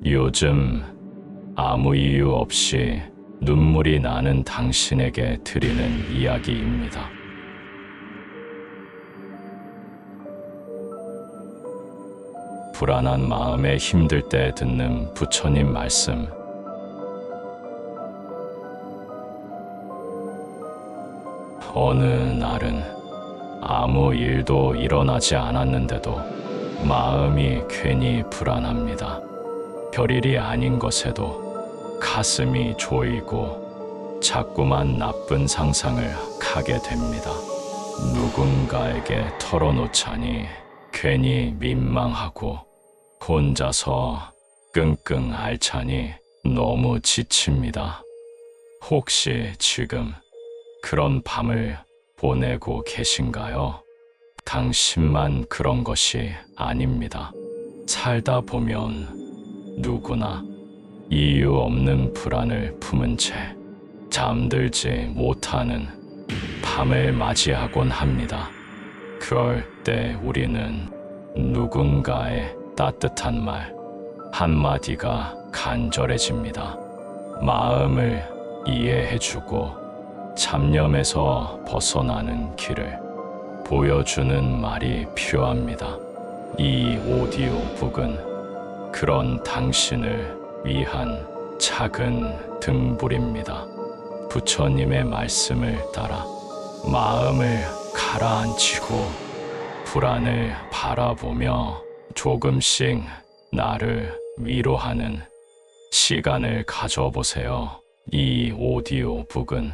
요즘 아무 이유 없이 눈물이 나는 당신에게 드리는 이야기입니다. 불안한 마음에 힘들 때 듣는 부처님 말씀. 어느 날은 아무 일도 일어나지 않았는데도 마음이 괜히 불안합니다. 별일이 아닌 것에도 가슴이 조이고 자꾸만 나쁜 상상을 하게 됩니다. 누군가에게 털어놓자니 괜히 민망하고 혼자서 끙끙 앓자니 너무 지칩니다. 혹시 지금 그런 밤을 보내고 계신가요? 당신만 그런 것이 아닙니다. 살다 보면 누구나 이유 없는 불안을 품은 채 잠들지 못하는 밤을 맞이하곤 합니다. 그럴 때 우리는 누군가의 따뜻한 말 한마디가 간절해집니다. 마음을 이해해주고 잡념에서 벗어나는 길을 보여주는 말이 필요합니다. 이 오디오북은 그런 당신을 위한 작은 등불입니다. 부처님의 말씀을 따라 마음을 가라앉히고 불안을 바라보며 조금씩 나를 위로하는 시간을 가져보세요. 이 오디오북은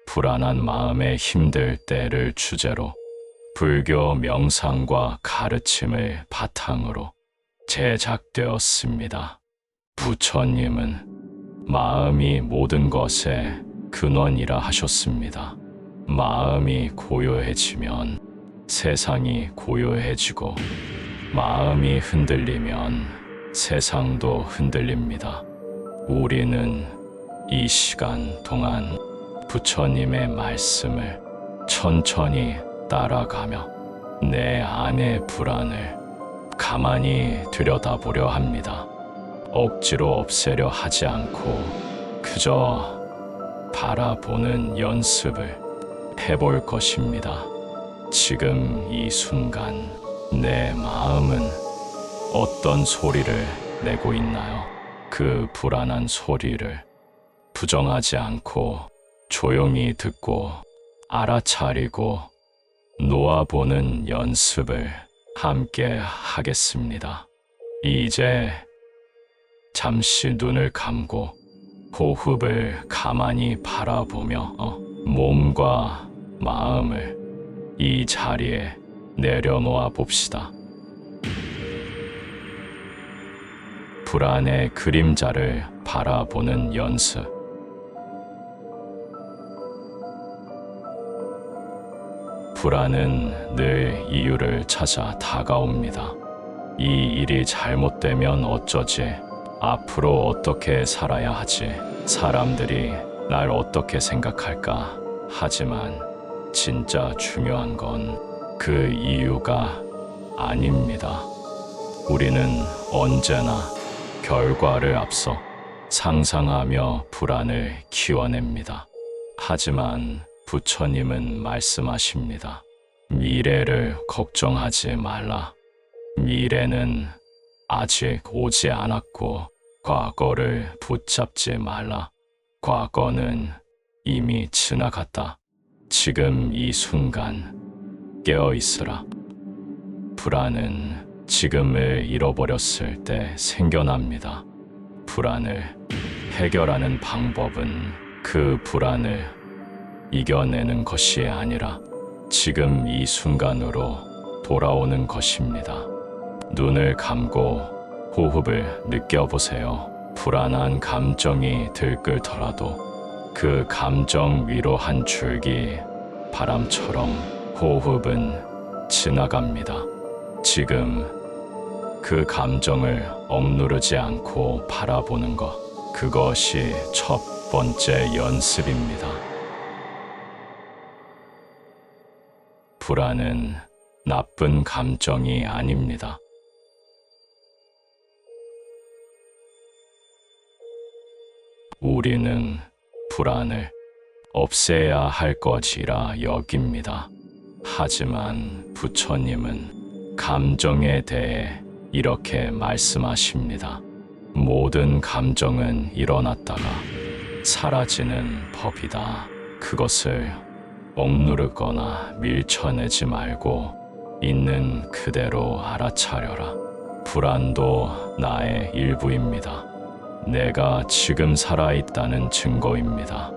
불안한 마음에 힘들 때를 주제로 불교 명상과 가르침을 바탕으로 제작되었습니다. 부처님은 마음이 모든 것의 근원이라 하셨습니다. 마음이 고요해지면 세상이 고요해지고 마음이 흔들리면 세상도 흔들립니다. 우리는 이 시간 동안 부처님의 말씀을 천천히 따라가며 내 안의 불안을 가만히 들여다보려 합니다. 억지로 없애려 하지 않고 그저 바라보는 연습을 해볼 것입니다. 지금 이 순간 내 마음은 어떤 소리를 내고 있나요? 그 불안한 소리를 부정하지 않고 조용히 듣고 알아차리고 놓아보는 연습을 함께 하겠습니다. 이제 잠시 눈을 감고 호흡을 가만히 바라보며 몸과 마음을 이 자리에 내려놓아 봅시다. 불안의 그림자를 바라보는 연습. 불안은 늘 이유를 찾아 다가옵니다. 이 일이 잘못되면 어쩌지? 앞으로 어떻게 살아야 하지? 사람들이 날 어떻게 생각할까? 하지만 진짜 중요한 건 그 이유가 아닙니다. 우리는 언제나 결과를 앞서 상상하며 불안을 키워냅니다. 하지만 부처님은 말씀하십니다. 미래를 걱정하지 말라. 미래는 아직 오지 않았고 과거를 붙잡지 말라. 과거는 이미 지나갔다. 지금 이 순간 깨어 있으라. 불안은 지금을 잃어버렸을 때 생겨납니다. 불안을 해결하는 방법은 그 불안을 이겨내는 것이 아니라 지금 이 순간으로 돌아오는 것입니다. 눈을 감고 호흡을 느껴보세요. 불안한 감정이 들끓더라도 그 감정 위로 한 줄기 바람처럼 호흡은 지나갑니다. 지금 그 감정을 억누르지 않고 바라보는 것, 그것이 첫 번째 연습입니다. 불안은 나쁜 감정이 아닙니다. 우리는 불안을 없애야 할 것이라 여깁니다. 하지만 부처님은 감정에 대해 이렇게 말씀하십니다. 모든 감정은 일어났다가 사라지는 법이다. 그것을 억누르거나 밀쳐내지 말고 있는 그대로 알아차려라. 불안도 나의 일부입니다. 내가 지금 살아있다는 증거입니다.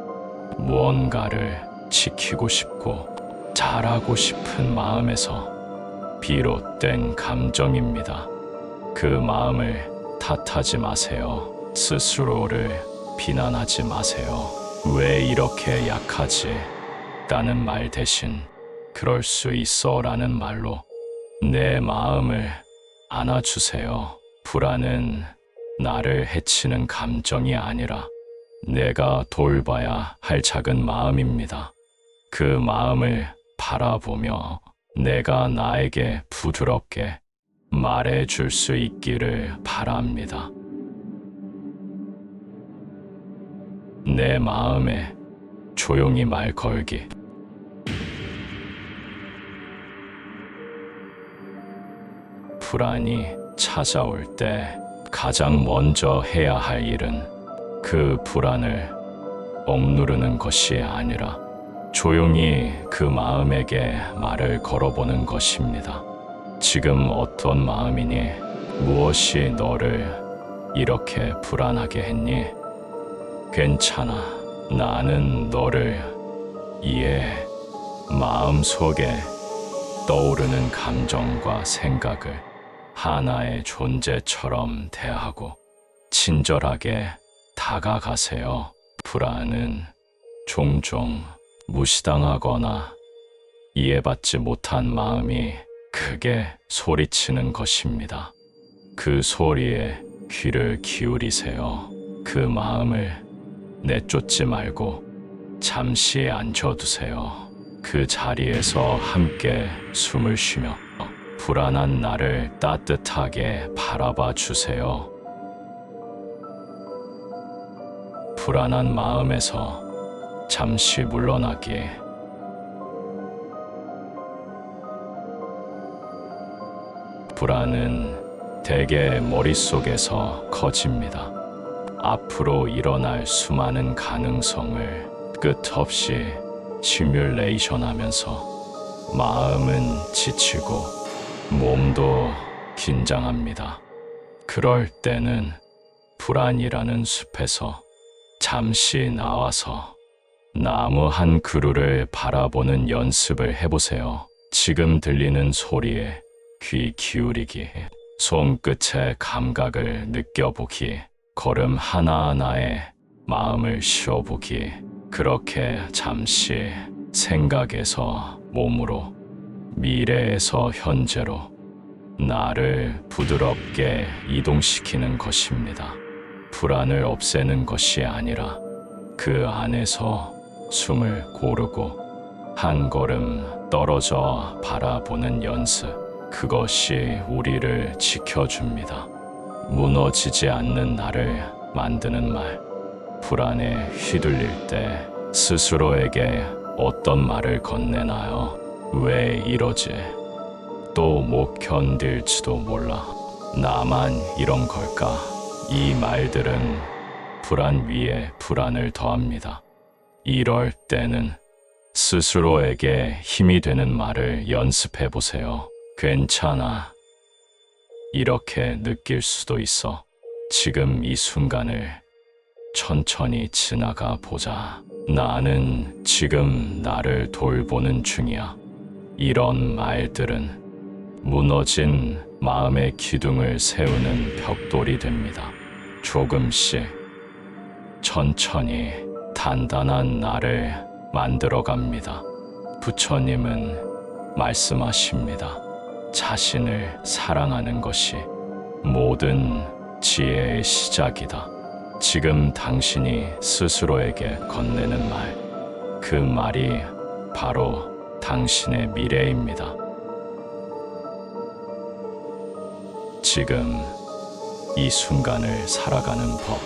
무언가를 지키고 싶고 잘하고 싶은 마음에서 비롯된 감정입니다. 그 마음을 탓하지 마세요. 스스로를 비난하지 마세요. 왜 이렇게 약하지? 라는 말 대신 그럴 수 있어 라는 말로 내 마음을 안아주세요. 불안은 나를 해치는 감정이 아니라 내가 돌봐야 할 작은 마음입니다. 그 마음을 바라보며 내가 나에게 부드럽게 말해줄 수 있기를 바랍니다. 내 마음에 조용히 말 걸기. 불안이 찾아올 때 가장 먼저 해야 할 일은 그 불안을 억누르는 것이 아니라 조용히 그 마음에게 말을 걸어보는 것입니다. 지금 어떤 마음이니? 무엇이 너를 이렇게 불안하게 했니? 괜찮아. 나는 너를 이해해. 마음속에 떠오르는 감정과 생각을 하나의 존재처럼 대하고 친절하게 다가가세요. 불안은 종종 무시당하거나 이해받지 못한 마음이 크게 소리치는 것입니다. 그 소리에 귀를 기울이세요. 그 마음을 내쫓지 말고 잠시 앉혀두세요. 그 자리에서 함께 숨을 쉬며 불안한 나를 따뜻하게 바라봐 주세요. 불안한 마음에서 잠시 물러나기. 불안은 대개 머릿속에서 커집니다. 앞으로 일어날 수많은 가능성을 끝없이 시뮬레이션하면서 마음은 지치고 몸도 긴장합니다. 그럴 때는 불안이라는 숲에서 잠시 나와서 나무 한 그루를 바라보는 연습을 해보세요. 지금 들리는 소리에 귀 기울이기, 손끝의 감각을 느껴보기, 걸음 하나하나에 마음을 쉬어보기. 그렇게 잠시 생각에서 몸으로, 미래에서 현재로 나를 부드럽게 이동시키는 것입니다. 불안을 없애는 것이 아니라 그 안에서 숨을 고르고 한 걸음 떨어져 바라보는 연습. 그것이 우리를 지켜줍니다. 무너지지 않는 나를 만드는 말. 불안에 휘둘릴 때 스스로에게 어떤 말을 건네나요? 왜 이러지? 또 못 견딜지도 몰라. 나만 이런 걸까? 이 말들은 불안 위에 불안을 더합니다. 이럴 때는 스스로에게 힘이 되는 말을 연습해 보세요. 괜찮아. 이렇게 느낄 수도 있어. 지금 이 순간을 천천히 지나가 보자. 나는 지금 나를 돌보는 중이야. 이런 말들은 무너진 마음의 기둥을 세우는 벽돌이 됩니다. 조금씩 천천히 단단한 나를 만들어 갑니다. 부처님은 말씀하십니다. 자신을 사랑하는 것이 모든 지혜의 시작이다. 지금 당신이 스스로에게 건네는 말, 그 말이 바로 당신의 미래입니다. 지금 이 순간을 살아가는 법.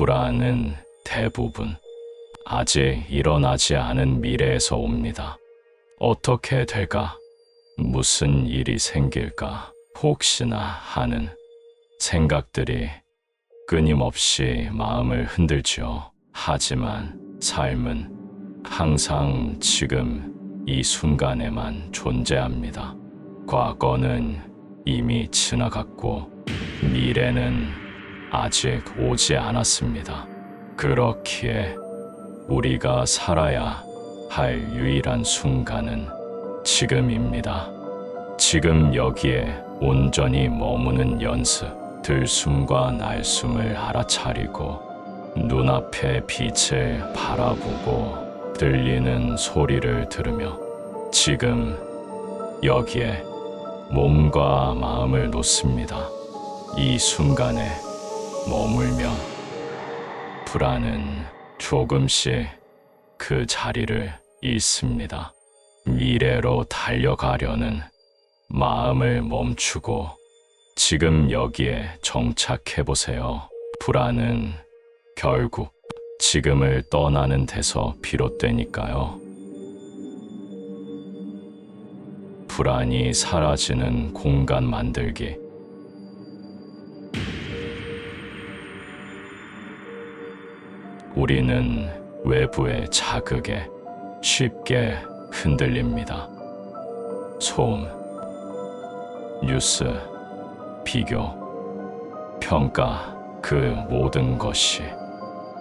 불안은 대부분 아직 일어나지 않은 미래에서 옵니다. 어떻게 될까? 무슨 일이 생길까? 혹시나 하는 생각들이 끊임없이 마음을 흔들지요. 하지만 삶은 항상 지금 이 순간에만 존재합니다. 과거는 이미 지나갔고 미래는 아직 오지 않았습니다. 그렇기에 우리가 살아야 할 유일한 순간은 지금입니다. 지금 여기에 온전히 머무는 연습, 들숨과 날숨을 알아차리고 눈앞의 빛을 바라보고 들리는 소리를 들으며 지금 여기에 몸과 마음을 놓습니다. 이 순간에 머물며 불안은 조금씩 그 자리를 잃습니다. 미래로 달려가려는 마음을 멈추고 지금 여기에 정착해 보세요. 불안은 결국 지금을 떠나는 데서 비롯되니까요. 불안이 사라지는 공간 만들기. 우리는 외부의 자극에 쉽게 흔들립니다. 소음, 뉴스, 비교, 평가, 그 모든 것이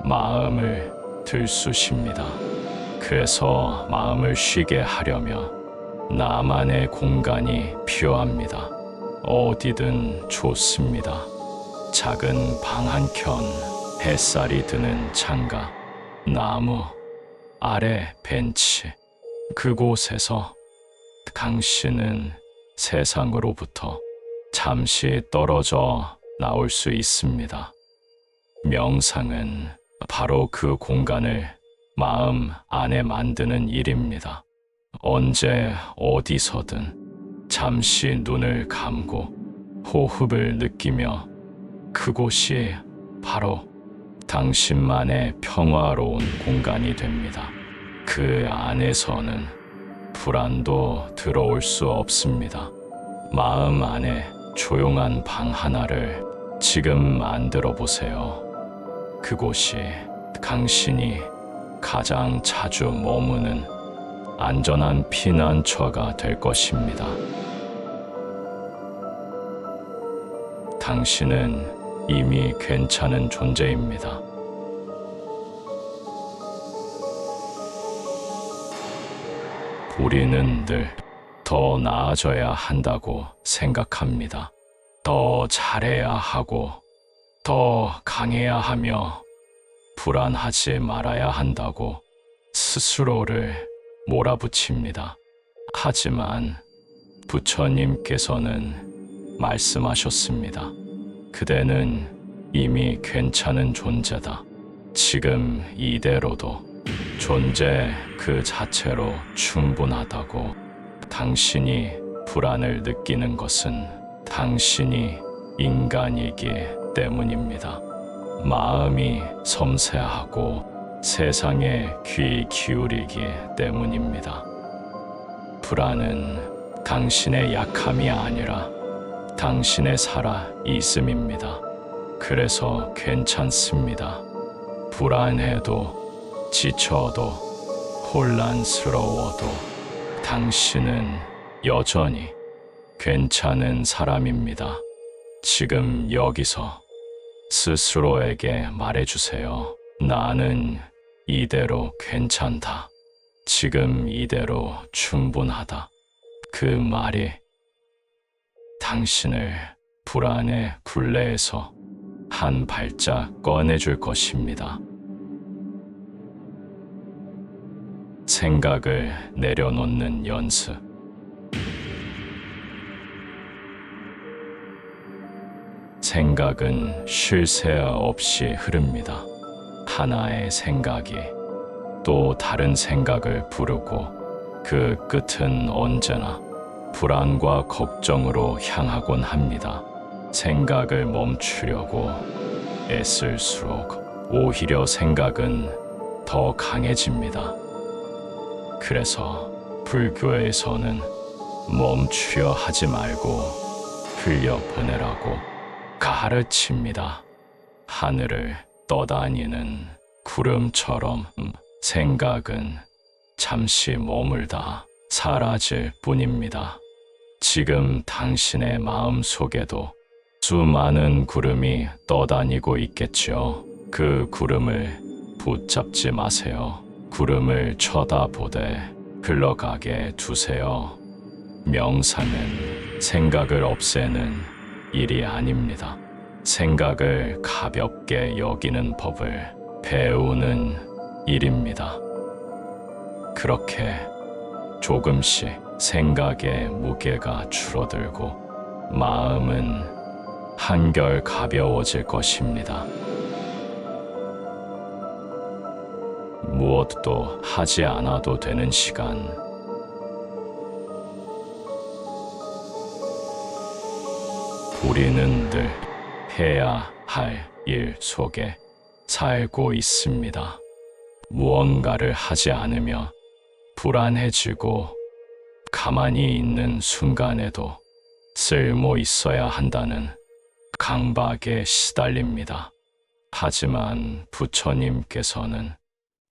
마음을 들쑤십니다. 그래서 마음을 쉬게 하려면 나만의 공간이 필요합니다. 어디든 좋습니다. 작은 방 한 켠, 햇살이 드는 창가, 나무 아래 벤치, 그곳에서 당신은 세상으로부터 잠시 떨어져 나올 수 있습니다. 명상은 바로 그 공간을 마음 안에 만드는 일입니다. 언제 어디서든 잠시 눈을 감고 호흡을 느끼며 그곳이 바로 당신만의 평화로운 공간이 됩니다. 그 안에서는 불안도 들어올 수 없습니다. 마음 안에 조용한 방 하나를 지금 만들어 보세요. 그곳이 당신이 가장 자주 머무는 안전한 피난처가 될 것입니다. 당신은 이미 괜찮은 존재입니다. 우리는 늘 더 나아져야 한다고 생각합니다. 더 잘해야 하고 더 강해야 하며 불안하지 말아야 한다고 스스로를 몰아붙입니다. 하지만 부처님께서는 말씀하셨습니다. 그대는 이미 괜찮은 존재다. 지금 이대로도 존재 그 자체로 충분하다고. 당신이 불안을 느끼는 것은 당신이 인간이기 때문입니다. 마음이 섬세하고 세상에 귀 기울이기 때문입니다. 불안은 당신의 약함이 아니라 당신의 살아 있음입니다. 그래서 괜찮습니다. 불안해도 지쳐도 혼란스러워도 당신은 여전히 괜찮은 사람입니다. 지금 여기서 스스로에게 말해주세요. 나는 이대로 괜찮다. 지금 이대로 충분하다. 그 말이 당신을 불안의 굴레에서 한 발짝 꺼내줄 것입니다. 생각을 내려놓는 연습. 생각은 쉴 새 없이 흐릅니다. 하나의 생각이 또 다른 생각을 부르고 그 끝은 언제나 불안과 걱정으로 향하곤 합니다. 생각을 멈추려고 애쓸수록 오히려 생각은 더 강해집니다. 그래서 불교에서는 멈추려 하지 말고 흘려보내라고 가르칩니다. 하늘을 떠다니는 구름처럼 생각은 잠시 머물다 사라질 뿐입니다. 지금 당신의 마음 속에도 수많은 구름이 떠다니고 있겠죠. 그 구름을 붙잡지 마세요. 구름을 쳐다보되 흘러가게 두세요. 명상은 생각을 없애는 일이 아닙니다. 생각을 가볍게 여기는 법을 배우는 일입니다. 그렇게 조금씩 생각의 무게가 줄어들고 마음은 한결 가벼워질 것입니다. 무엇도 하지 않아도 되는 시간, 우리는 늘 해야 할 일 속에 살고 있습니다. 무언가를 하지 않으며 불안해지고 가만히 있는 순간에도 쓸모 있어야 한다는 강박에 시달립니다. 하지만 부처님께서는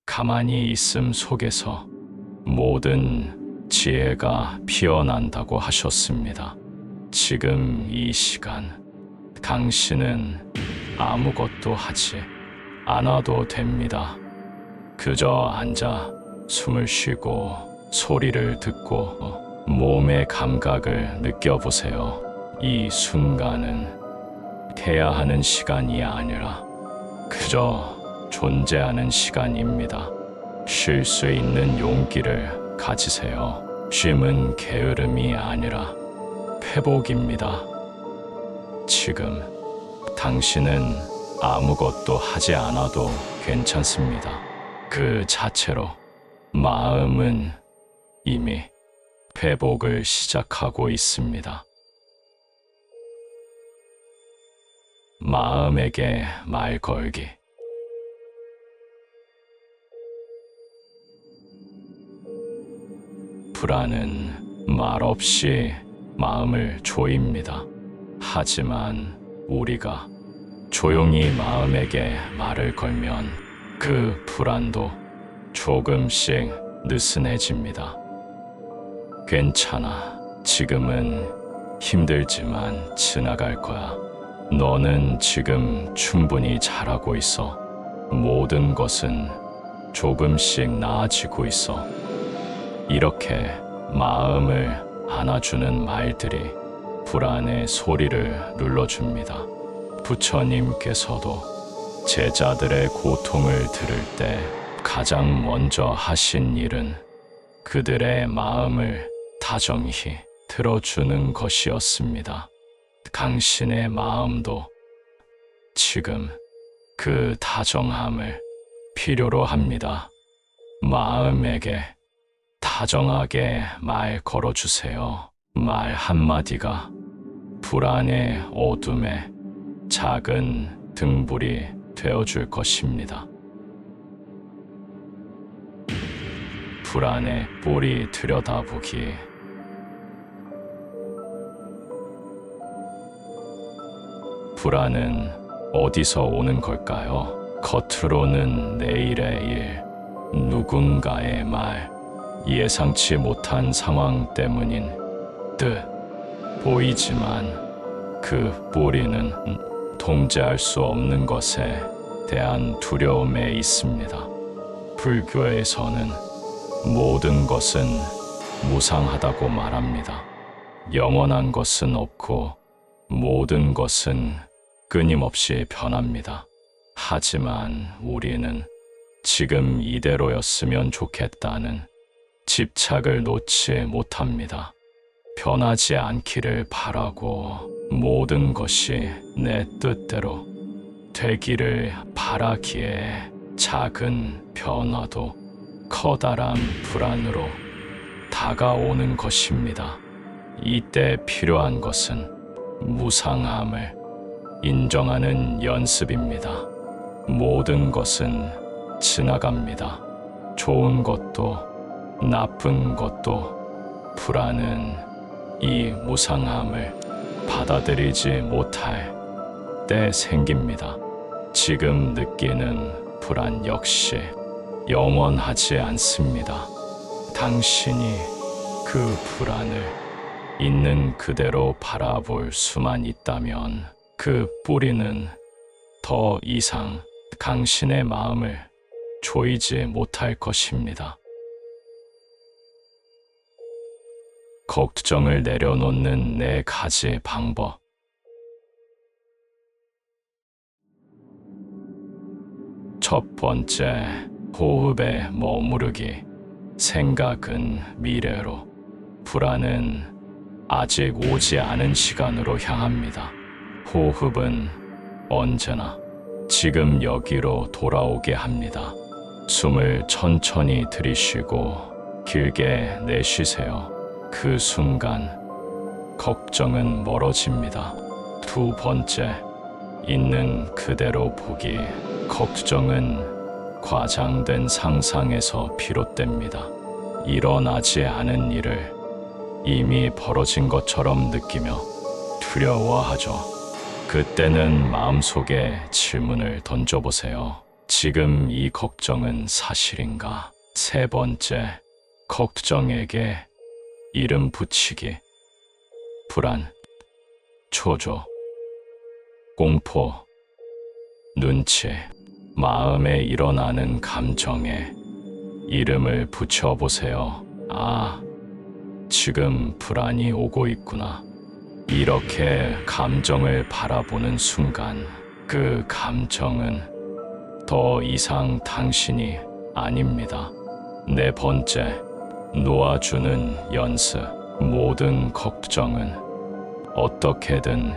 가만히 있음 속에서 모든 지혜가 피어난다고 하셨습니다. 지금 이 시간, 당신은 아무것도 하지 않아도 됩니다. 그저 앉아 숨을 쉬고 소리를 듣고 몸의 감각을 느껴보세요. 이 순간은 해야 하는 시간이 아니라 그저 존재하는 시간입니다. 쉴 수 있는 용기를 가지세요. 쉼은 게으름이 아니라 회복입니다. 지금 당신은 아무것도 하지 않아도 괜찮습니다. 그 자체로 마음은 이미 회복을 시작하고 있습니다. 마음에게 말 걸기. 불안은 말없이 마음을 조입니다. 하지만 우리가 조용히 마음에게 말을 걸면 그 불안도 조금씩 느슨해집니다. 괜찮아. 지금은 힘들지만 지나갈 거야. 너는 지금 충분히 잘하고 있어. 모든 것은 조금씩 나아지고 있어. 이렇게 마음을 안아주는 말들이 불안의 소리를 눌러줍니다. 부처님께서도 제자들의 고통을 들을 때 가장 먼저 하신 일은 그들의 마음을 다정히 들어주는 것이었습니다. 당신의 마음도 지금 그 다정함을 필요로 합니다. 마음에게 다정하게 말 걸어주세요. 말 한마디가 불안의 어둠에 작은 등불이 되어줄 것입니다. 불안의 뿌리 들여다보기. 불안은 어디서 오는 걸까요? 겉으로는 내일의 일, 누군가의 말, 예상치 못한 상황 때문인 듯 보이지만 그 뿌리는 통제할 수 없는 것에 대한 두려움에 있습니다. 불교에서는 모든 것은 무상하다고 말합니다. 영원한 것은 없고 모든 것은 끊임없이 변합니다. 하지만 우리는 지금 이대로였으면 좋겠다는 집착을 놓지 못합니다. 변하지 않기를 바라고 모든 것이 내 뜻대로 되기를 바라기에 작은 변화도 커다란 불안으로 다가오는 것입니다. 이때 필요한 것은 무상함을 인정하는 연습입니다. 모든 것은 지나갑니다. 좋은 것도 나쁜 것도. 불안은 이 무상함을 받아들이지 못할 때 생깁니다. 지금 느끼는 불안 역시 영원하지 않습니다. 당신이 그 불안을 있는 그대로 바라볼 수만 있다면 그 뿌리는 더 이상 당신의 마음을 조이지 못할 것입니다. 걱정을 내려놓는 4가지 방법. 첫 번째, 호흡에 머무르기. 생각은 미래로, 불안은 아직 오지 않은 시간으로 향합니다. 호흡은 언제나 지금 여기로 돌아오게 합니다. 숨을 천천히 들이쉬고 길게 내쉬세요. 그 순간 걱정은 멀어집니다. 두 번째, 있는 그대로 보기. 걱정은 과장된 상상에서 비롯됩니다. 일어나지 않은 일을 이미 벌어진 것처럼 느끼며 두려워하죠. 그때는 마음속에 질문을 던져보세요. 지금 이 걱정은 사실인가? 세 번째, 걱정에게 이름 붙이기. 불안, 초조, 공포, 눈치, 마음에 일어나는 감정에 이름을 붙여보세요. 아, 지금 불안이 오고 있구나. 이렇게 감정을 바라보는 순간 그 감정은 더 이상 당신이 아닙니다. 네 번째, 놓아주는 연습. 모든 걱정은 어떻게든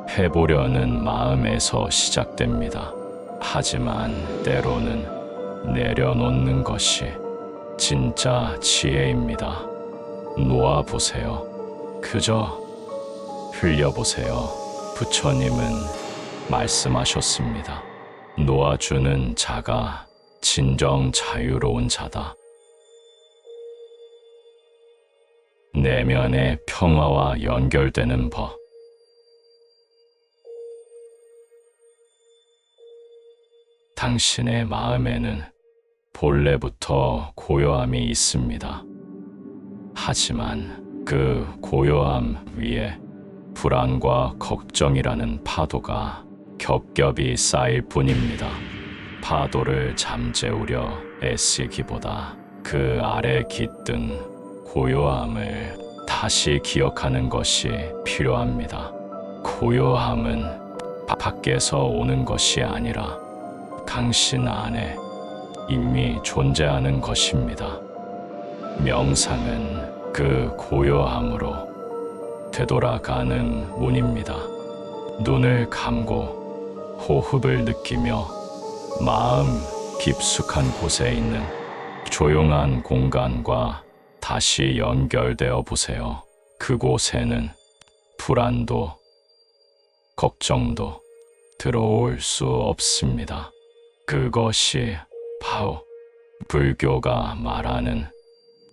해보려는 마음에서 시작됩니다. 하지만 때로는 내려놓는 것이 진짜 지혜입니다. 놓아보세요. 그저 흘려보세요. 부처님은 말씀하셨습니다. 놓아주는 자가 진정 자유로운 자다. 내면의 평화와 연결되는 법. 당신의 마음에는 본래부터 고요함이 있습니다. 하지만 그 고요함 위에 불안과 걱정이라는 파도가 겹겹이 쌓일 뿐입니다. 파도를 잠재우려 애쓰기보다 그 아래 깃든 고요함을 다시 기억하는 것이 필요합니다. 고요함은 밖에서 오는 것이 아니라 당신 안에 이미 존재하는 것입니다. 명상은 그 고요함으로 되돌아가는 문입니다. 눈을 감고 호흡을 느끼며 마음 깊숙한 곳에 있는 조용한 공간과 다시 연결되어 보세요. 그곳에는 불안도 걱정도 들어올 수 없습니다. 그것이 바로 불교가 말하는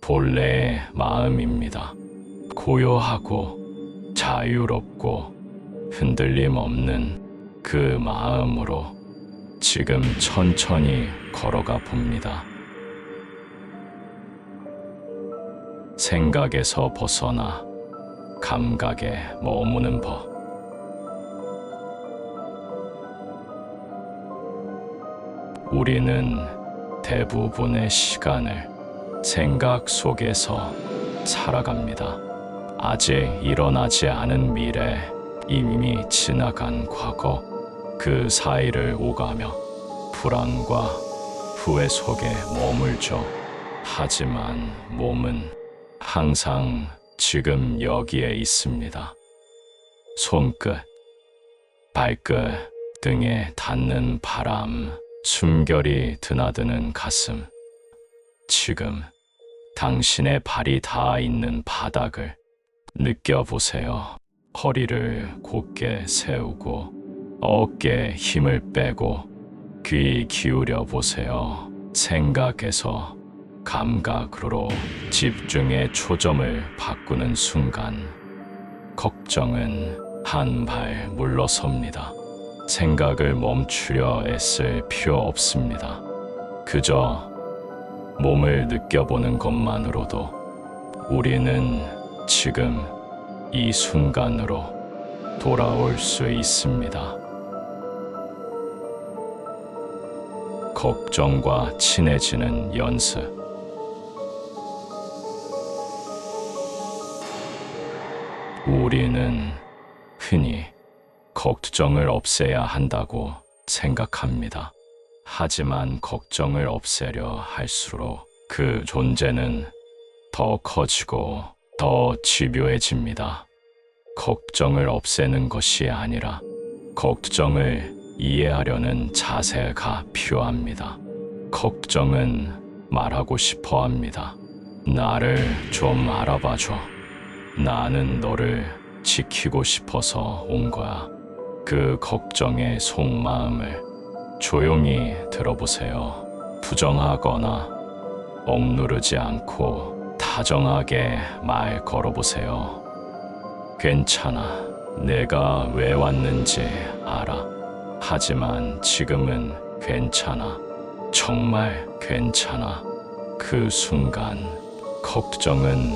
본래의 마음입니다. 고요하고 자유롭고 흔들림 없는 그 마음으로 지금 천천히 걸어가 봅니다. 생각에서 벗어나 감각에 머무는 법. 우리는 대부분의 시간을 생각 속에서 살아갑니다. 아직 일어나지 않은 미래, 이미 지나간 과거, 그 사이를 오가며 불안과 후회 속에 머물죠. 하지만 몸은 항상 지금 여기에 있습니다. 손끝, 발끝 등에 닿는 바람, 숨결이 드나드는 가슴. 지금 당신의 발이 닿아 있는 바닥을 느껴보세요. 허리를 곧게 세우고 어깨에 힘을 빼고 귀 기울여 보세요. 생각에서 감각으로 집중의 초점을 바꾸는 순간 걱정은 한 발 물러섭니다. 생각을 멈추려 애쓸 필요 없습니다. 그저 몸을 느껴보는 것만으로도 우리는 지금 이 순간으로 돌아올 수 있습니다. 걱정과 친해지는 연습. 우리는 흔히 걱정을 없애야 한다고 생각합니다. 하지만 걱정을 없애려 할수록 그 존재는 더 커지고 더 집요해집니다. 걱정을 없애는 것이 아니라 걱정을 이해하려는 자세가 필요합니다. 걱정은 말하고 싶어 합니다. 나를 좀 알아봐줘. 나는 너를 지키고 싶어서 온 거야. 그 걱정의 속마음을 조용히 들어보세요. 부정하거나 억누르지 않고 다정하게 말 걸어보세요. 괜찮아. 내가 왜 왔는지 알아. 하지만 지금은 괜찮아. 정말 괜찮아. 그 순간 걱정은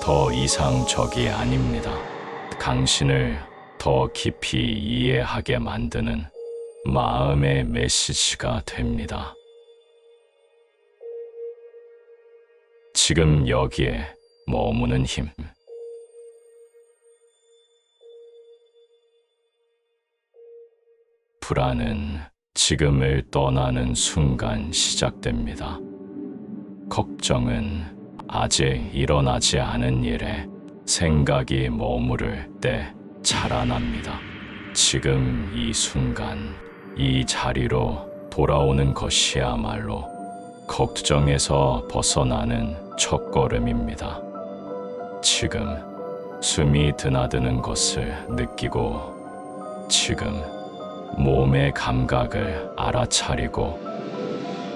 더 이상 적이 아닙니다. 당신을 더 깊이 이해하게 만드는 마음의 메시지가 됩니다. 지금 여기에 머무는 힘. 불안은 지금을 떠나는 순간 시작됩니다. 걱정은 아직 일어나지 않은 일에 생각이 머무를 때 자라납니다. 지금 이 순간, 이 자리로 돌아오는 것이야말로 걱정에서 벗어나는 첫걸음입니다. 지금 숨이 드나드는 것을 느끼고, 지금 몸의 감각을 알아차리고,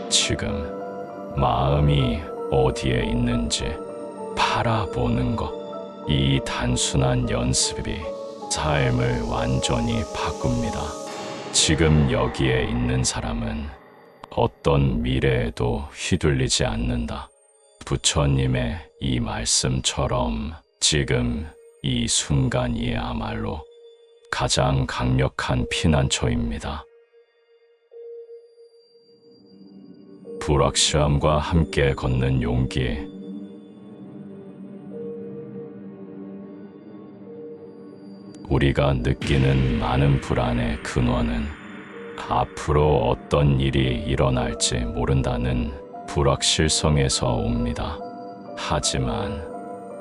지금 마음이 어디에 있는지 바라보는 것. 이 단순한 연습이 삶을 완전히 바꿉니다. 지금 여기에 있는 사람은 어떤 미래에도 휘둘리지 않는다. 부처님의 이 말씀처럼 지금 이 순간이야말로 가장 강력한 피난처입니다. 불확실함과 함께 걷는 용기. 우리가 느끼는 많은 불안의 근원은 앞으로 어떤 일이 일어날지 모른다는 불확실성에서 옵니다. 하지만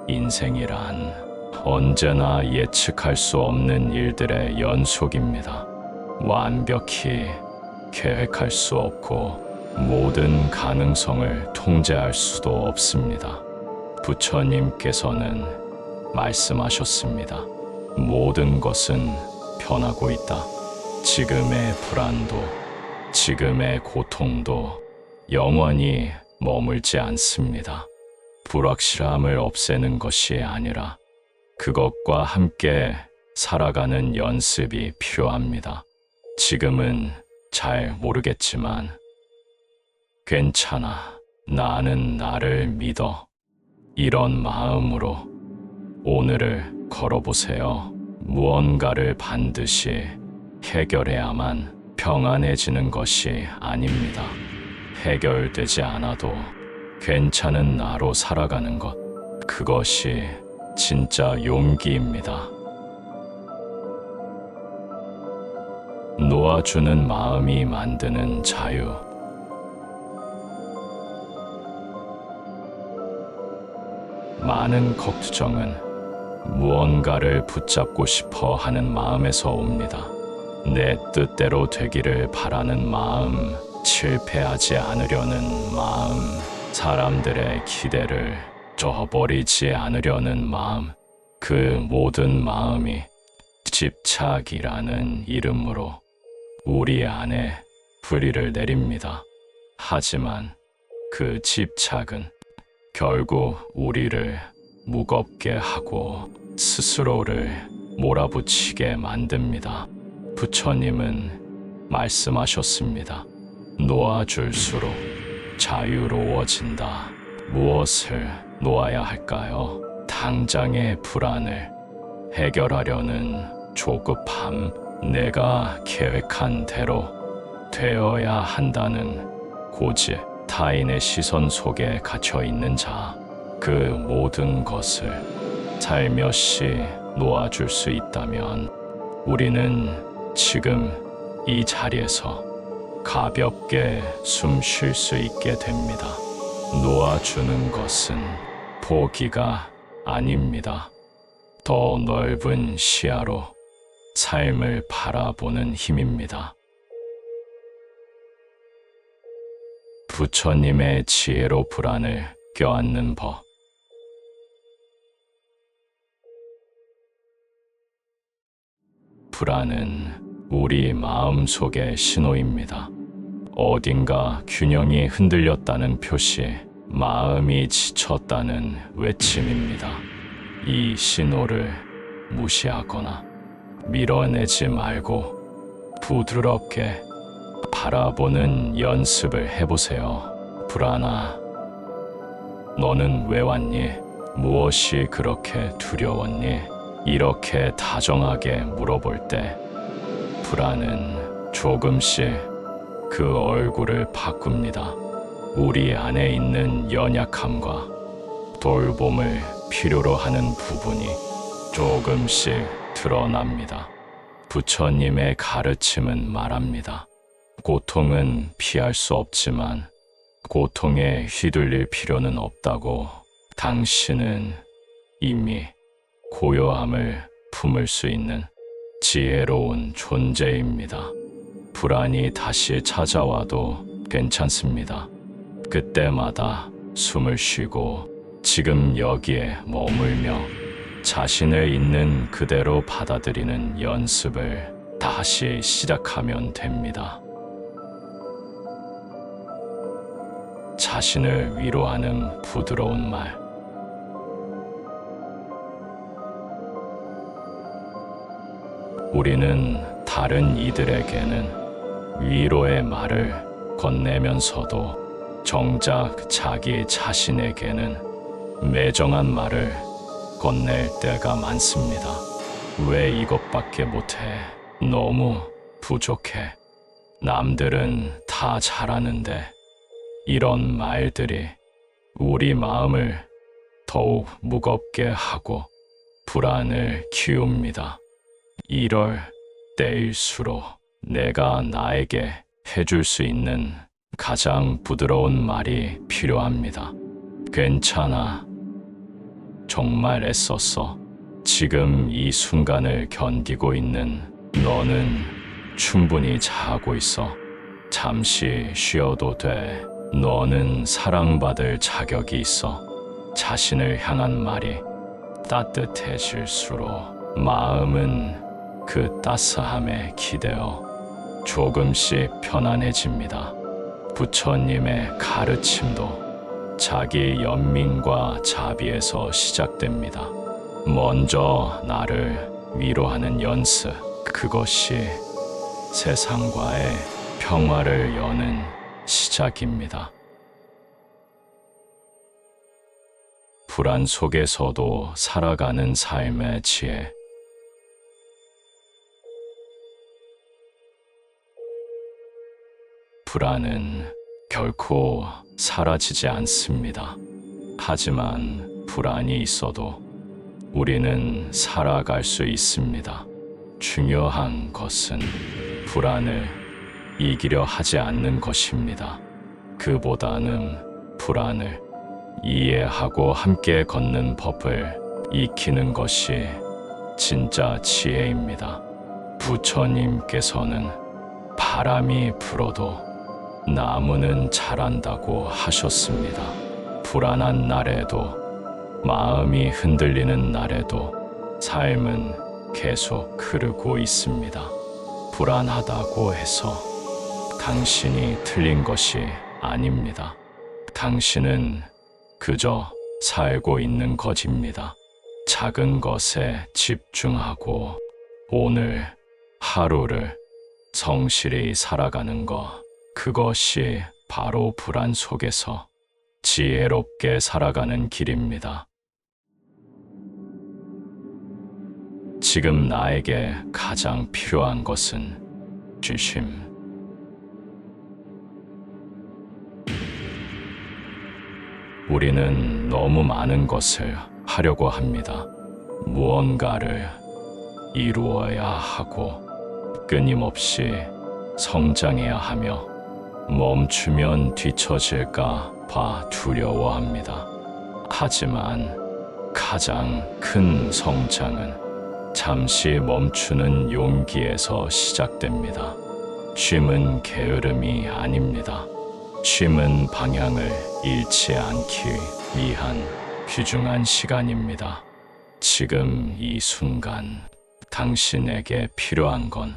인생이란 언제나 예측할 수 없는 일들의 연속입니다. 완벽히 계획할 수 없고 모든 가능성을 통제할 수도 없습니다. 부처님께서는 말씀하셨습니다. 모든 것은 변하고 있다. 지금의 불안도, 지금의 고통도 영원히 머물지 않습니다. 불확실함을 없애는 것이 아니라 그것과 함께 살아가는 연습이 필요합니다. 지금은 잘 모르겠지만 괜찮아. 나는 나를 믿어. 이런 마음으로 오늘을 걸어보세요. 무언가를 반드시 해결해야만 평안해지는 것이 아닙니다. 해결되지 않아도 괜찮은 나로 살아가는 것, 그것이 진짜 용기입니다. 놓아주는 마음이 만드는 자유. 많은 걱정은 무언가를 붙잡고 싶어 하는 마음에서 옵니다. 내 뜻대로 되기를 바라는 마음, 실패하지 않으려는 마음, 사람들의 기대를 저버리지 않으려는 마음, 그 모든 마음이 집착이라는 이름으로 우리 안에 뿌리를 내립니다. 하지만 그 집착은 결국 우리를 무겁게 하고 스스로를 몰아붙이게 만듭니다. 부처님은 말씀하셨습니다. 놓아줄수록 자유로워진다. 무엇을 놓아야 할까요? 당장의 불안을 해결하려는 조급함, 내가 계획한 대로 되어야 한다는 고집, 타인의 시선 속에 갇혀 있는 자, 그 모든 것을 살며시 놓아줄 수 있다면 우리는 지금 이 자리에서 가볍게 숨 쉴 수 있게 됩니다. 놓아주는 것은 포기가 아닙니다. 더 넓은 시야로 삶을 바라보는 힘입니다. 부처님의 지혜로 불안을 껴안는 법. 불안은 우리 마음속의 신호입니다. 어딘가 균형이 흔들렸다는 표시, 마음이 지쳤다는 외침입니다. 이 신호를 무시하거나 밀어내지 말고 부드럽게 바라보는 연습을 해보세요. 불안아, 너는 왜 왔니? 무엇이 그렇게 두려웠니? 이렇게 다정하게 물어볼 때 불안은 조금씩 그 얼굴을 바꿉니다. 우리 안에 있는 연약함과 돌봄을 필요로 하는 부분이 조금씩 드러납니다. 부처님의 가르침은 말합니다. 고통은 피할 수 없지만 고통에 휘둘릴 필요는 없다고. 당신은 이미 고요함을 품을 수 있는 지혜로운 존재입니다. 불안이 다시 찾아와도 괜찮습니다. 그때마다 숨을 쉬고 지금 여기에 머물며 자신을 있는 그대로 받아들이는 연습을 다시 시작하면 됩니다. 자신을 위로하는 부드러운 말. 우리는 다른 이들에게는 위로의 말을 건네면서도 정작 자기 자신에게는 매정한 말을 건넬 때가 많습니다. 왜 이것밖에 못해? 너무 부족해. 남들은 다 잘하는데. 이런 말들이 우리 마음을 더욱 무겁게 하고 불안을 키웁니다. 이럴 때일수록 내가 나에게 해줄 수 있는 가장 부드러운 말이 필요합니다. 괜찮아. 정말 애썼어. 지금 이 순간을 견디고 있는 너는 충분히 잘하고 있어. 잠시 쉬어도 돼. 너는 사랑받을 자격이 있어. 자신을 향한 말이 따뜻해질수록 마음은 그 따스함에 기대어 조금씩 편안해집니다. 부처님의 가르침도 자기 연민과 자비에서 시작됩니다. 먼저 나를 위로하는 연습, 그것이 세상과의 평화를 여는 시작입니다. 불안 속에서도 살아가는 삶의 지혜. 불안은 결코 사라지지 않습니다. 하지만 불안이 있어도 우리는 살아갈 수 있습니다. 중요한 것은 불안을 이기려 하지 않는 것입니다. 그보다는 불안을 이해하고 함께 걷는 법을 익히는 것이 진짜 지혜입니다. 부처님께서는 바람이 불어도 나무는 자란다고 하셨습니다. 불안한 날에도 마음이 흔들리는 날에도 삶은 계속 흐르고 있습니다. 불안하다고 해서 당신이 틀린 것이 아닙니다. 당신은 그저 살고 있는 것입니다. 작은 것에 집중하고 오늘 하루를 성실히 살아가는 것, 그것이 바로 불안 속에서 지혜롭게 살아가는 길입니다. 지금 나에게 가장 필요한 것은 주심. 우리는 너무 많은 것을 하려고 합니다. 무언가를 이루어야 하고 끊임없이 성장해야 하며 멈추면 뒤처질까 봐 두려워합니다. 하지만 가장 큰 성장은 잠시 멈추는 용기에서 시작됩니다. 쉼은 게으름이 아닙니다. 쉼은 방향을 잃지 않기 위한 귀중한 시간입니다. 지금 이 순간 당신에게 필요한 건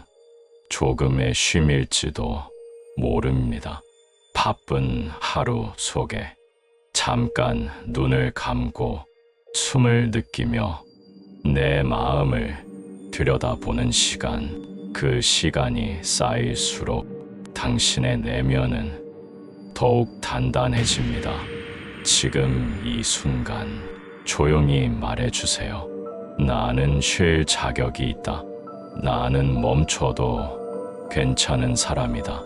조금의 쉼일지도 모릅니다. 바쁜 하루 속에 잠깐 눈을 감고 숨을 느끼며 내 마음을 들여다보는 시간, 그 시간이 쌓일수록 당신의 내면은 더욱 단단해집니다. 지금 이 순간 조용히 말해주세요. 나는 쉴 자격이 있다. 나는 멈춰도 괜찮은 사람이다.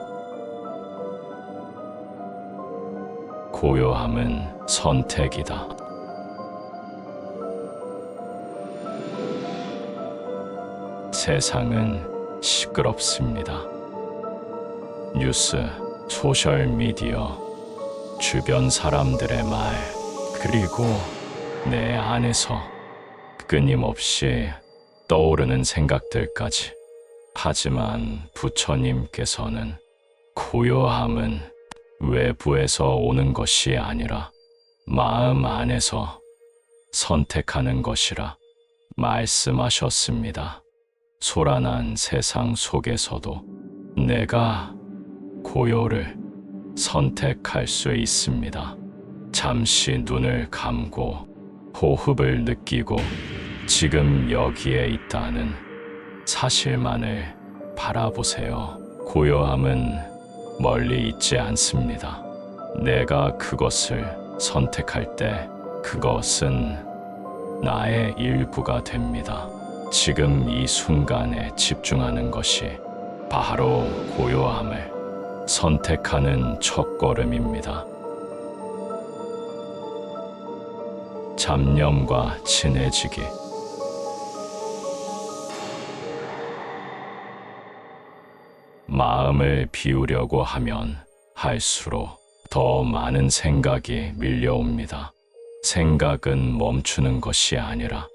고요함은 선택이다. 세상은 시끄럽습니다. 뉴스, 소셜미디어, 주변 사람들의 말, 그리고 내 안에서 끊임없이 떠오르는 생각들까지. 하지만 부처님께서는 고요함은 외부에서 오는 것이 아니라 마음 안에서 선택하는 것이라 말씀하셨습니다. 소란한 세상 속에서도 내가 고요를 선택할 수 있습니다. 잠시 눈을 감고 호흡을 느끼고 지금 여기에 있다는 사실만을 바라보세요. 고요함은 멀리 있지 않습니다. 내가 그것을 선택할 때 그것은 나의 일부가 됩니다. 지금 이 순간에 집중하는 것이 바로 고요함을 선택하는 첫걸음입니다. 잡념과 친해지기. 마음을 비우려고 하면 할수록 더 많은 생각이 밀려옵니다. 생각은 멈추는 것이 아니라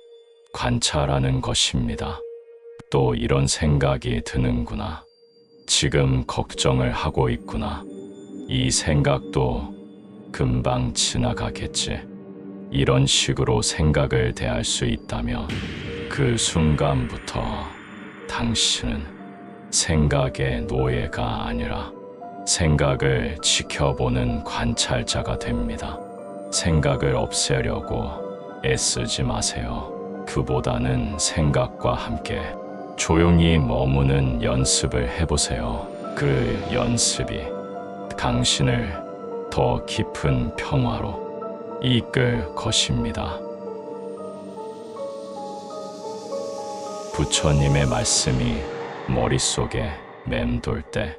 관찰하는 것입니다. 또 이런 생각이 드는구나. 지금 걱정을 하고 있구나. 이 생각도 금방 지나가겠지. 이런 식으로 생각을 대할 수 있다면 그 순간부터 당신은 생각의 노예가 아니라 생각을 지켜보는 관찰자가 됩니다. 생각을 없애려고 애쓰지 마세요. 그보다는 생각과 함께 조용히 머무는 연습을 해보세요. 그 연습이 당신을 더 깊은 평화로 이끌 것입니다. 부처님의 말씀이 머릿속에 맴돌 때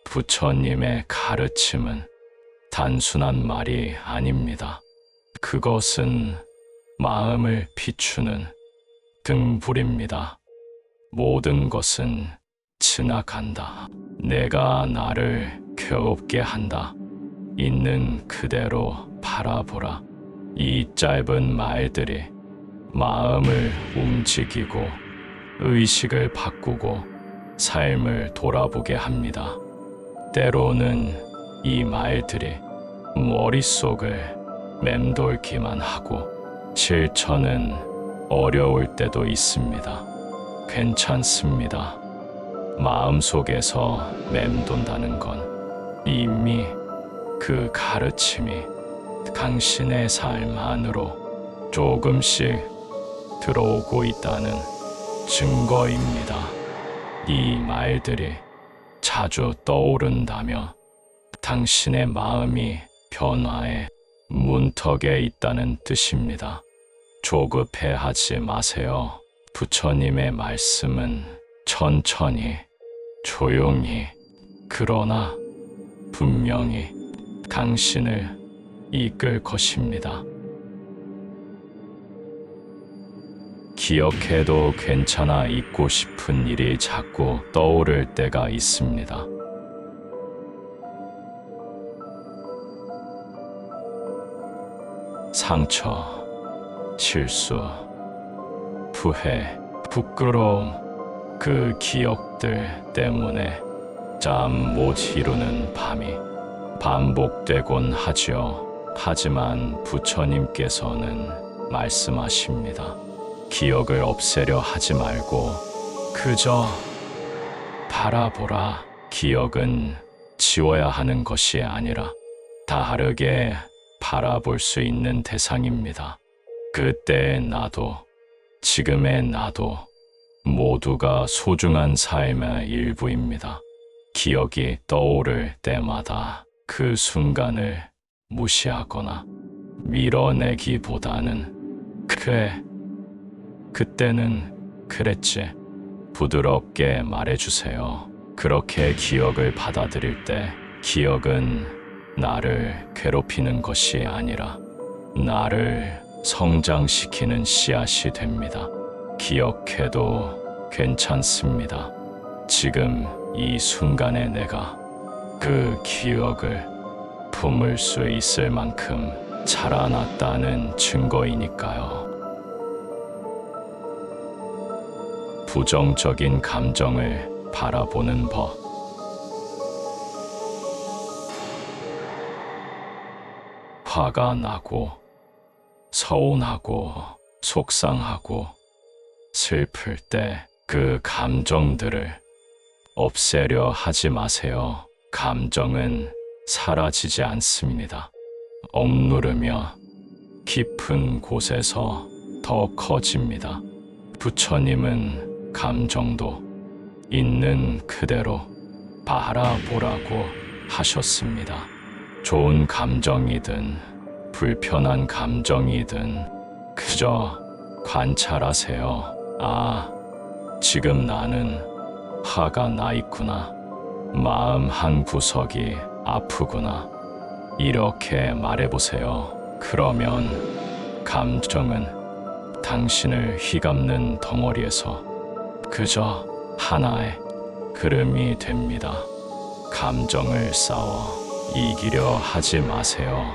부처님의 가르침은 단순한 말이 아닙니다. 그것은 마음을 비추는 등불입니다. 모든 것은 지나간다. 내가 나를 괴롭게 한다. 있는 그대로 바라보라. 이 짧은 말들이 마음을 움직이고 의식을 바꾸고 삶을 돌아보게 합니다. 때로는 이 말들이 머릿속을 맴돌기만 하고 실천은 어려울 때도 있습니다. 괜찮습니다. 마음속에서 맴돈다는 건 이미 그 가르침이 당신의 삶 안으로 조금씩 들어오고 있다는 증거입니다. 이 말들이 자주 떠오른다며 당신의 마음이 변화의 문턱에 있다는 뜻입니다. 조급해하지 마세요. 부처님의 말씀은 천천히, 조용히, 그러나 분명히 당신을 이끌 것입니다. 기억해도 괜찮아 잊고 싶은 일이 자꾸 떠오를 때가 있습니다. 상처, 실수, 후회, 부끄러움, 그 기억들 때문에 잠 못 이루는 밤이 반복되곤 하지요. 하지만 부처님께서는 말씀하십니다. 기억을 없애려 하지 말고 그저 바라보라. 기억은 지워야 하는 것이 아니라 다르게 바라볼 수 있는 대상입니다. 그때의 나도, 지금의 나도 모두가 소중한 삶의 일부입니다. 기억이 떠오를 때마다 그 순간을 무시하거나 밀어내기보다는 그래, 그때는 그랬지. 부드럽게 말해주세요. 그렇게 기억을 받아들일 때 기억은 나를 괴롭히는 것이 아니라 나를 성장시키는 씨앗이 됩니다. 기억해도 괜찮습니다. 지금 이 순간에 내가 그 기억을 품을 수 있을 만큼 자라났다는 증거이니까요. 부정적인 감정을 바라보는 법. 화가 나고, 서운하고, 속상하고, 슬플 때 그 감정들을 없애려 하지 마세요. 감정은 사라지지 않습니다. 억누르며 깊은 곳에서 더 커집니다. 부처님은 감정도 있는 그대로 바라보라고 하셨습니다. 좋은 감정이든 불편한 감정이든 그저 관찰하세요. 아, 지금 나는 화가 나 있구나. 마음 한 구석이 아프구나. 이렇게 말해보세요. 그러면 감정은 당신을 휘감는 덩어리에서 그저 하나의 흐름이 됩니다. 감정을 싸워 이기려 하지 마세요.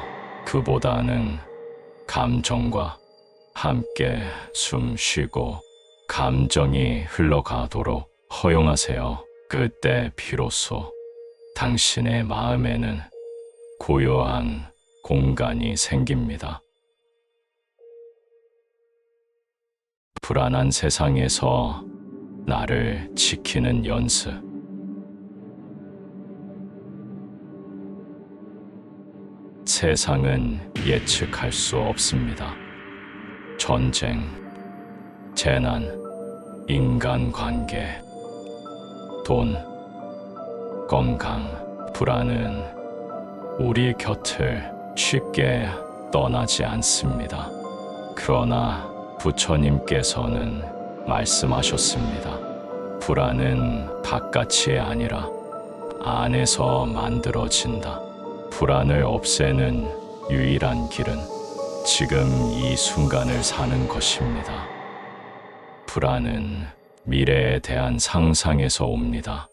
그보다는 감정과 함께 숨 쉬고 감정이 흘러가도록 허용하세요. 그때 비로소 당신의 마음에는 고요한 공간이 생깁니다. 불안한 세상에서 나를 지키는 연습. 세상은 예측할 수 없습니다. 전쟁, 재난, 인간관계, 돈, 건강, 불안은 우리 곁을 쉽게 떠나지 않습니다. 그러나 부처님께서는 말씀하셨습니다. 불안은 바깥이 아니라 안에서 만들어진다. 불안을 없애는 유일한 길은 지금 이 순간을 사는 것입니다. 불안은 미래에 대한 상상에서 옵니다.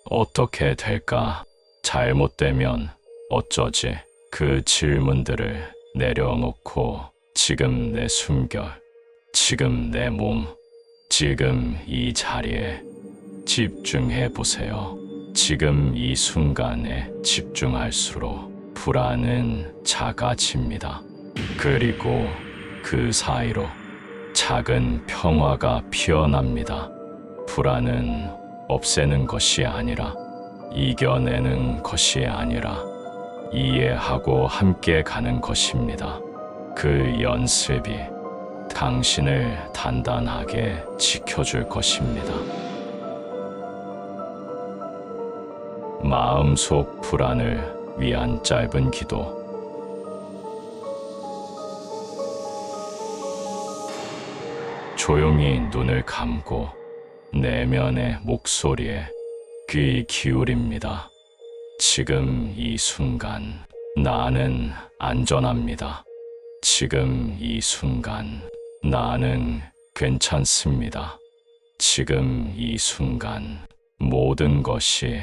어떻게 될까? 잘못되면 어쩌지? 그 질문들을 내려놓고 지금 내 숨결, 지금 내 몸, 지금 이 자리에 집중해 보세요. 지금 이 순간에 집중할수록 불안은 작아집니다. 그리고 그 사이로 작은 평화가 피어납니다. 불안은 없애는 것이 아니라 이겨내는 것이 아니라 이해하고 함께 가는 것입니다. 그 연습이 당신을 단단하게 지켜줄 것입니다. 마음속 불안을 위한 짧은 기도. 조용히 눈을 감고 내면의 목소리에 귀 기울입니다. 지금 이 순간 나는 안전합니다. 지금 이 순간 나는 괜찮습니다. 지금 이 순간 모든 것이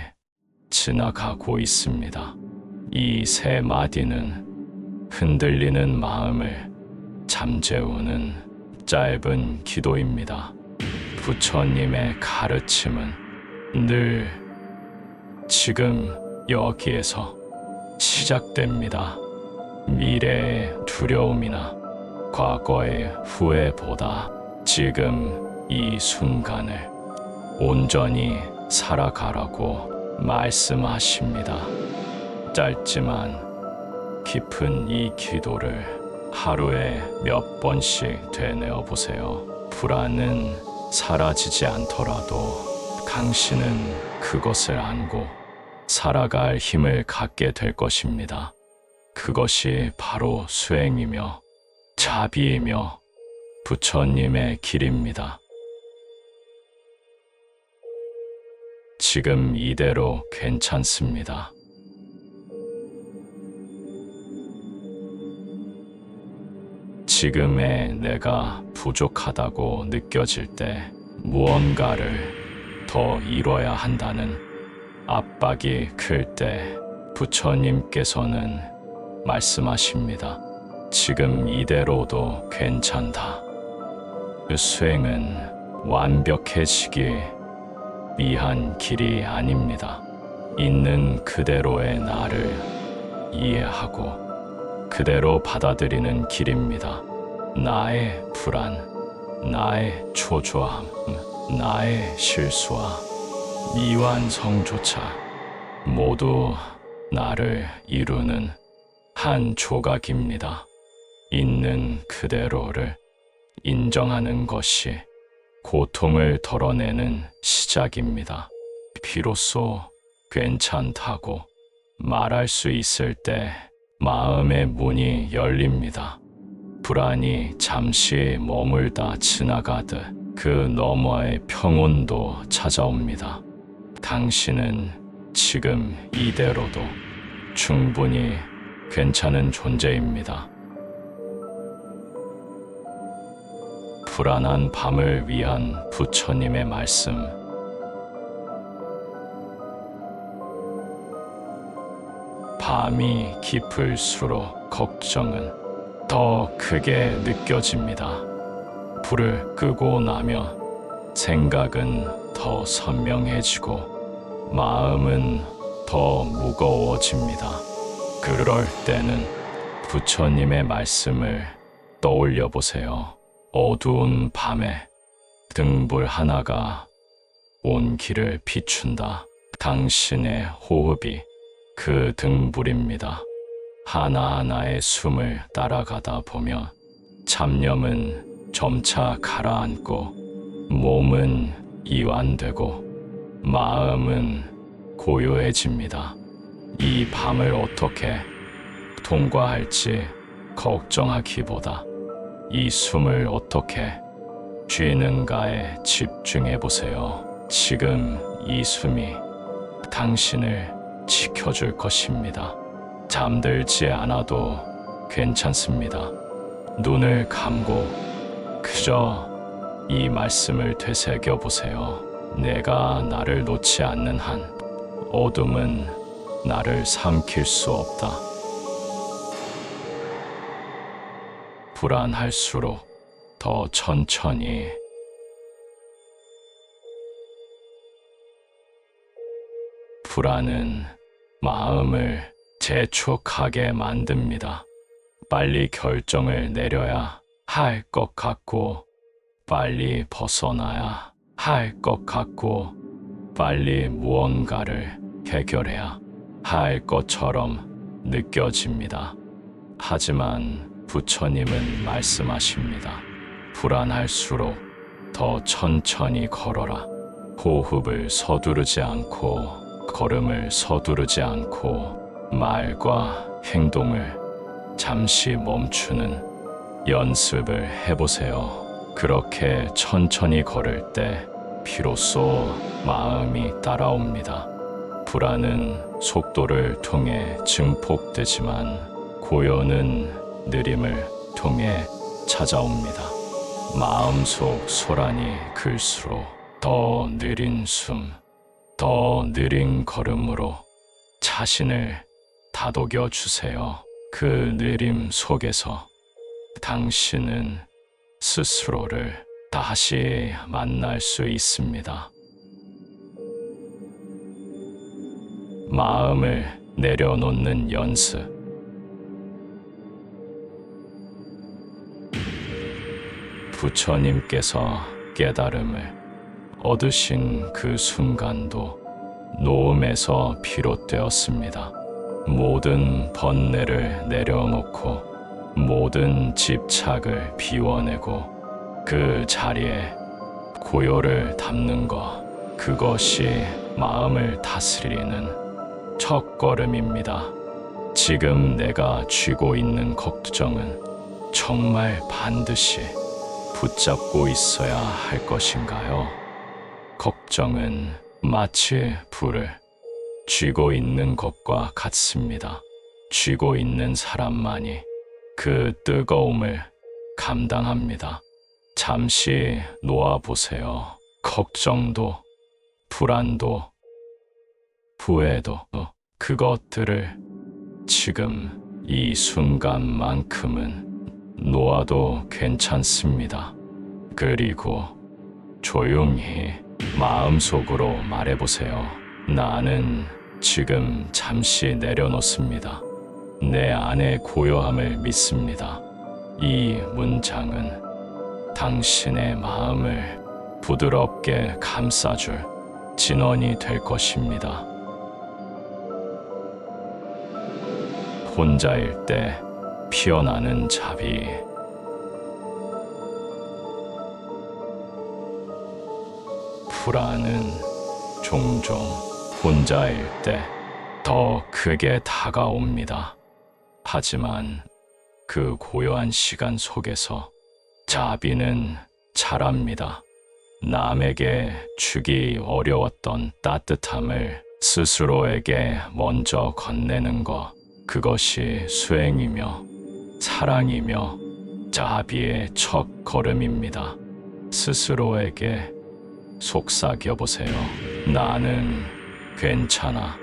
지나가고 있습니다. 이 세 마디는 흔들리는 마음을 잠재우는 짧은 기도입니다. 부처님의 가르침은 늘 지금 여기에서 시작됩니다. 미래의 두려움이나 과거의 후회보다 지금 이 순간을 온전히 살아가라고 말씀하십니다. 짧지만 깊은 이 기도를 하루에 몇 번씩 되뇌어 보세요. 불안은 사라지지 않더라도 당신은 그것을 안고 살아갈 힘을 갖게 될 것입니다. 그것이 바로 수행이며 자비이며 부처님의 길입니다. 지금 이대로 괜찮습니다. 지금의 내가 부족하다고 느껴질 때 무언가를 더 이뤄야 한다는 압박이 클 때 부처님께서는 말씀하십니다. 지금 이대로도 괜찮다. 수행은 완벽해지기 위한 길이 아닙니다. 있는 그대로의 나를 이해하고 그대로 받아들이는 길입니다. 나의 불안, 나의 초조함, 나의 실수와 미완성조차 모두 나를 이루는 한 조각입니다. 있는 그대로를 인정하는 것이 고통을 덜어내는 시작입니다. 비로소 괜찮다고 말할 수 있을 때 마음의 문이 열립니다. 불안이 잠시 머물다 지나가듯 그 너머의 평온도 찾아옵니다. 당신은 지금 이대로도 충분히 괜찮은 존재입니다. 불안한 밤을 위한 부처님의 말씀. 밤이 깊을수록 걱정은 더 크게 느껴집니다. 불을 끄고 나면 생각은 더 선명해지고 마음은 더 무거워집니다. 그럴 때는 부처님의 말씀을 떠올려 보세요. 어두운 밤에 등불 하나가 온 길을 비춘다. 당신의 호흡이 그 등불입니다. 하나하나의 숨을 따라가다 보면 잡념은 점차 가라앉고 몸은 이완되고 마음은 고요해집니다. 이 밤을 어떻게 통과할지 걱정하기보다 이 숨을 어떻게 쉬는가에 집중해 보세요. 지금 이 숨이 당신을 지켜줄 것입니다. 잠들지 않아도 괜찮습니다. 눈을 감고 그저 이 말씀을 되새겨 보세요. 내가 나를 놓지 않는 한 어둠은 나를 삼킬 수 없다. 불안할수록 더 천천히 불안은 마음을 재촉하게 만듭니다. 빨리 결정을 내려야 할 것 같고 빨리 벗어나야 할 것 같고 빨리 무언가를 해결해야 할 것처럼 느껴집니다. 하지만 부처님은 말씀하십니다. 불안할수록 더 천천히 걸어라. 호흡을 서두르지 않고 걸음을 서두르지 않고 말과 행동을 잠시 멈추는 연습을 해보세요. 그렇게 천천히 걸을 때 비로소 마음이 따라옵니다. 불안은 속도를 통해 증폭되지만 고요는 느림을 통해 찾아옵니다. 마음속 소란이 클수록 더 느린 숨, 더 느린 걸음으로 자신을 다독여 주세요. 그 느림 속에서 당신은 스스로를 다시 만날 수 있습니다. 마음을 내려놓는 연습. 부처님께서 깨달음을 얻으신 그 순간도 노음에서 비롯되었습니다. 모든 번뇌를 내려놓고 모든 집착을 비워내고 그 자리에 고요를 담는 것, 그것이 마음을 다스리는 첫걸음입니다. 지금 내가 쥐고 있는 걱정은 정말 반드시 붙잡고 있어야 할 것인가요? 걱정은 마치 불을 쥐고 있는 것과 같습니다. 쥐고 있는 사람만이 그 뜨거움을 감당합니다. 잠시 놓아보세요. 걱정도, 불안도, 후회도, 그것들을 지금 이 순간만큼은 놓아도 괜찮습니다. 그리고 조용히 마음속으로 말해보세요. 나는 지금 잠시 내려놓습니다. 내 안의 고요함을 믿습니다. 이 문장은 당신의 마음을 부드럽게 감싸줄 진원이 될 것입니다. 혼자일 때 피어나는 자비. 불안은 종종 혼자일 때 더 크게 다가옵니다. 하지만 그 고요한 시간 속에서 자비는 자랍니다. 남에게 주기 어려웠던 따뜻함을 스스로에게 먼저 건네는 것, 그것이 수행이며 사랑이며 자비의 첫 걸음입니다. 스스로에게 속삭여 보세요. 나는 괜찮아.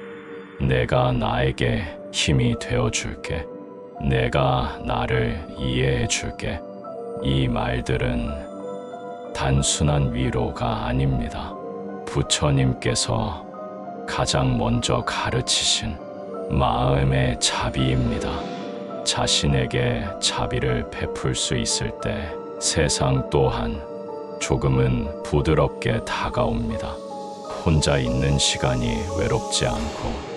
내가 나에게 힘이 되어 줄게. 내가 나를 이해해 줄게. 이 말들은 단순한 위로가 아닙니다. 부처님께서 가장 먼저 가르치신 마음의 자비입니다. 자신에게 자비를 베풀 수 있을 때 세상 또한 조금은 부드럽게 다가옵니다. 혼자 있는 시간이 외롭지 않고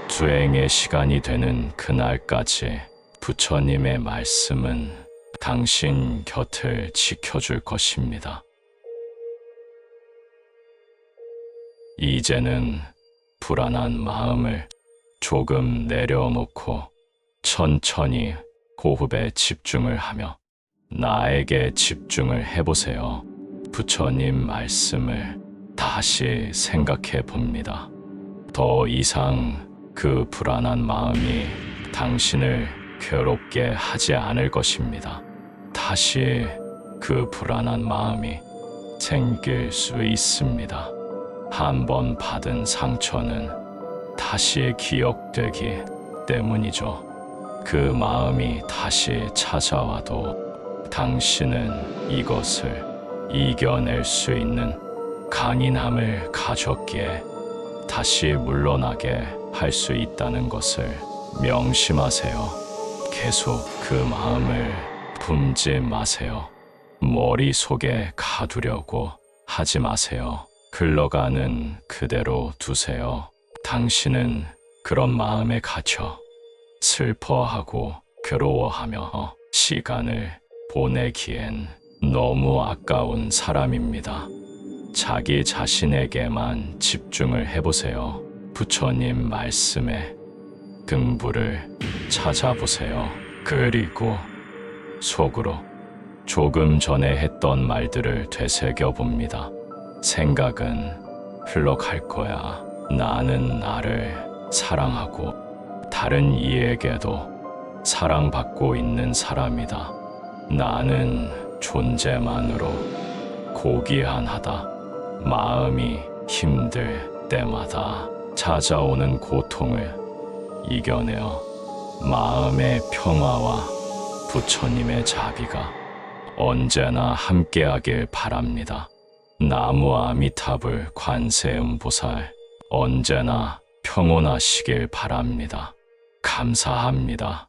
수행의 시간이 되는 그날까지 부처님의 말씀은 당신 곁을 지켜줄 것입니다. 이제는 불안한 마음을 조금 내려놓고 천천히 호흡에 집중을 하며 나에게 집중을 해보세요. 부처님 말씀을 다시 생각해 봅니다. 더 이상 그 불안한 마음이 당신을 괴롭게 하지 않을 것입니다. 다시 그 불안한 마음이 생길 수 있습니다. 한번 받은 상처는 다시 기억되기 때문이죠. 그 마음이 다시 찾아와도 당신은 이것을 이겨낼 수 있는 강인함을 가졌기에 다시 물러나게 할 수 있다는 것을 명심하세요. 계속 그 마음을 품지 마세요. 머릿속에 가두려고 하지 마세요. 흘러가는 그대로 두세요. 당신은 그런 마음에 갇혀 슬퍼하고 괴로워하며 시간을 보내기엔 너무 아까운 사람입니다. 자기 자신에게만 집중을 해보세요. 부처님 말씀에 등부를 찾아보세요. 그리고 속으로 조금 전에 했던 말들을 되새겨 봅니다. 생각은 흘러갈 거야. 나는 나를 사랑하고 다른 이에게도 사랑받고 있는 사람이다. 나는 존재만으로 고귀한하다. 마음이 힘들 때마다 찾아오는 고통을 이겨내어 마음의 평화와 부처님의 자비가 언제나 함께하길 바랍니다. 나무 아미타불 관세음보살 언제나 평온하시길 바랍니다. 감사합니다.